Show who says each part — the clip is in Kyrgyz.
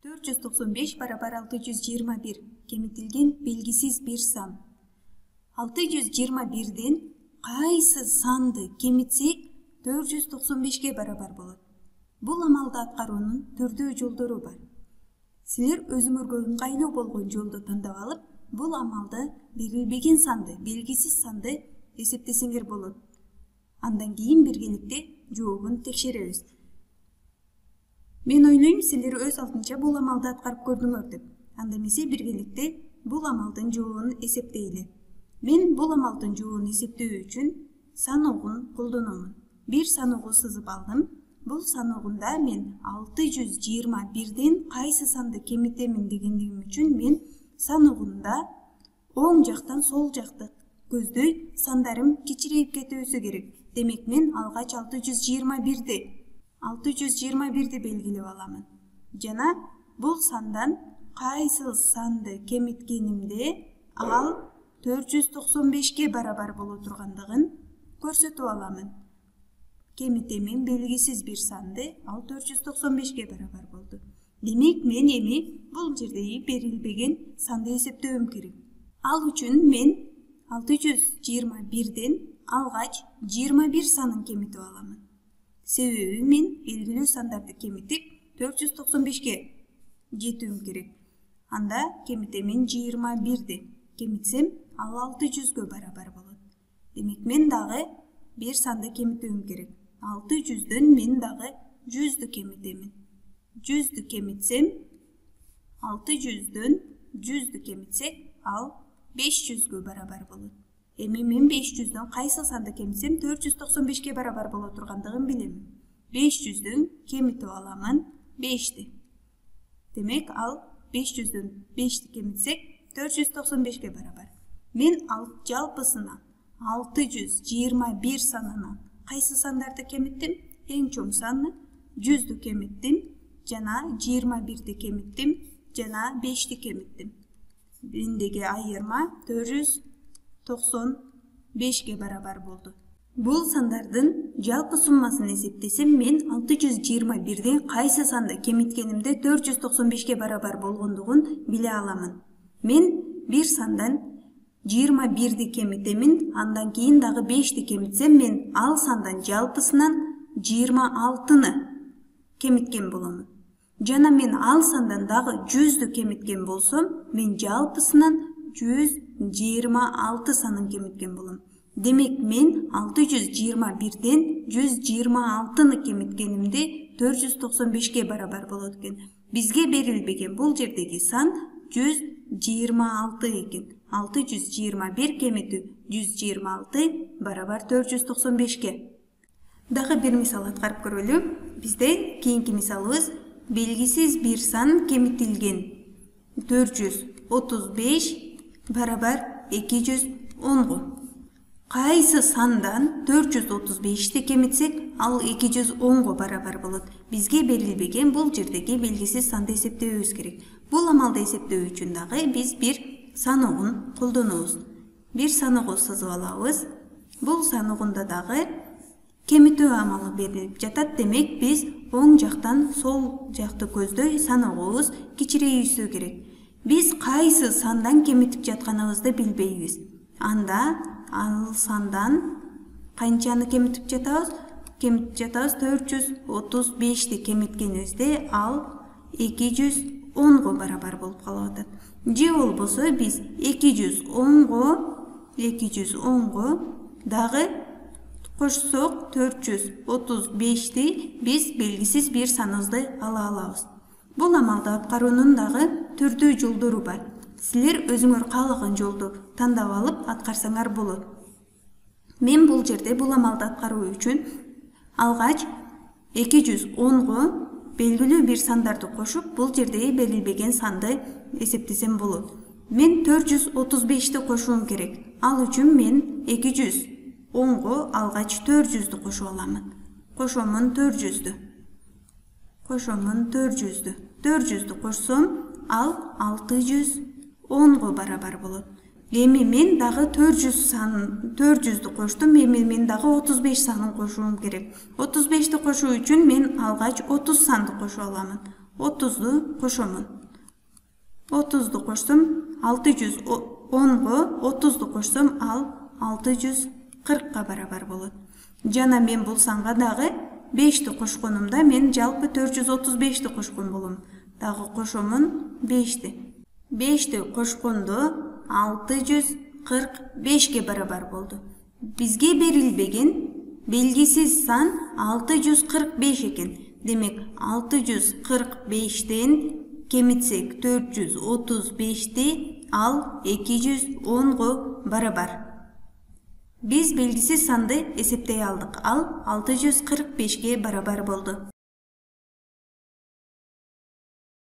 Speaker 1: 495 барабар 621 кемитилген белгисиз бир сан. 621ден кайсы санды кемитсек 495ке барабар болот. Бул амалды аткаруунун түрдүү жолдору бар. Силер өзүңөргө ыңгайлуу болгон жолду тандап алып, бул амалды берилбеген санды, белгисиз санды эсептесеңер болот. Андан кийин биргеликте жообун текшеребиз. Мен ойлойм, силер өз алдынча бул амалды аткарып көрдүңөр деп. Анда эмесе биргеликте бул амалдын жообун эсептейли. Мен бул амалдын жообун эсептөө үчүн саногун колдономун. Бир саногу сызып алдым. Бул саногунда мен 621ден кайсы санды кемитемин дегендигим үчүн мен саногунда оң жактан сол жакты көздөй сандарым кичирейип кетүүсү керек. Демек мен алгач 621ди белгилеп аламын. Жана бул сандан кайсы санды кемиткенимде ал 495ке барабар боло тургандыгын көрсөтүп аламын. Кемитемин белгисиз бир санды, ал 495ке барабар болду. Демек мен эми бул жердеги берилбеген санды эсептөөм керек. Ал үчүн мен 621ден алгач 21 санын кемитип аламын. Себеби мен белгилүү сандарды кемитип 495ке жетүүм керек. Анда кемитемин 21ди. Кемитсем ал 600гө барабар болот. Демек мен дагы бир санды кемитүүм керек. 600дөн мен дагы 100дү кемитемин. 100дү кемитсем 600дөн 100дү кемитсек ал 500гө барабар болот. Эми мен 500дөн кайсы санды кемитсем 495ке барабар боло тургандыгын билем. 500дөн кемитип аламын 5ди. Демек ал 500дөн 5ди кемитсек 495ке барабар. Мен жалпысынан 621 санынан кайсы сандарды кемиттим? Эң чоң санны 100дү кемиттим, жана 21ди кемиттим, жана 5ди кемиттим. Мендеги айырма 495ке барабар болду. Бул сандардын жалпы суммасын эсептесем, мен 621ден кайсы санды кемиткенимде 495ке барабар болгондугун биле аламын. Мен бир сандан 21ди кемитемин, андан кийин дагы 5ди кемитсем, мен ал сандан жалпысынан 26ны кемиткен боломун. Жана мен ал сандан дагы 100дү кемиткен болсом, мен жалпысынан 126 санын кемиткен болом. Демек мен 621ден 126ны кемиткенимде 495ке барабар болот экен. Бизге берилбеген бул жердеги сан 126 экен. 621 кемитүү 126 барабар 495ке. Дагы бир мисал аткарып көрөлү. Бизде кийинки мисалыбыз белгисиз бир сан кемитилген 435 барабар 210. Кайсы сандан 435ди кемитсек, ал 210го барабар болот. Бизге берилбеген бул жердеги белгисиз санды эсептөөбүз керек. Бул амалды эсептөө үчүн дагы биз бир саногун колдонобуз. Бир саногу сызып алабыз. Бул саногунда дагы кемитүү амалы берилип жатат. Демек биз оң жактан сол жакты көздөй саногубуз кичирейүүсү керек. Биз кайсы сандан кемитип жатканыбызды билбейбиз. Анда ал сандан канчаны кемитип жатабыз? Кемитип жатабыз 435ди кемиткенибизде ал 210го барабар болуп калып атат. Же болбосо биз 210го дагы кошсок 435ди биз белгисиз бир саныбызды ала алабыз. Бул амалды аткаруунун дагы түрдүү жолдору бар. Силер өзүңөр каалаган жолду тандап алып аткарсаңар болот. Мен бул жерде бул амалды аткаруу үчүн алгач 210го белгилүү бир сандарды кошуп, бул жердеги берилбеген санды эсептесем болот. Мен 435ди кошуум керек. Ал үчүн мен 210го алгач 400дү кошуп аламын. Кошомун 400дү. 400дү кошсом, ал 610го барабар болот. Эми мен дагы 400дү коштум, эми мен дагы 35 санын кошуум керек. 35ди кошуу үчүн мен алгач 30 санды кошуп аламын. 30'du koşamın. 30'du koştum 610'ga 30'du koşsam al 640'ga barabar bolot. Jana men bul sanга dagы 5'ti koşkonumda men жалпы 435'ti koşkon bolom. Dagы koşamın 5'ti. 5'ti koşkondo 645'ge barabar boldu. Bizge berilbegen belgisiz san 645 eken. Demek 645'ten kemitsek 435'ti al 210'ga barabar. Biz belgisiz sandı eseptey aldık. Al 645'ge barabar boldu.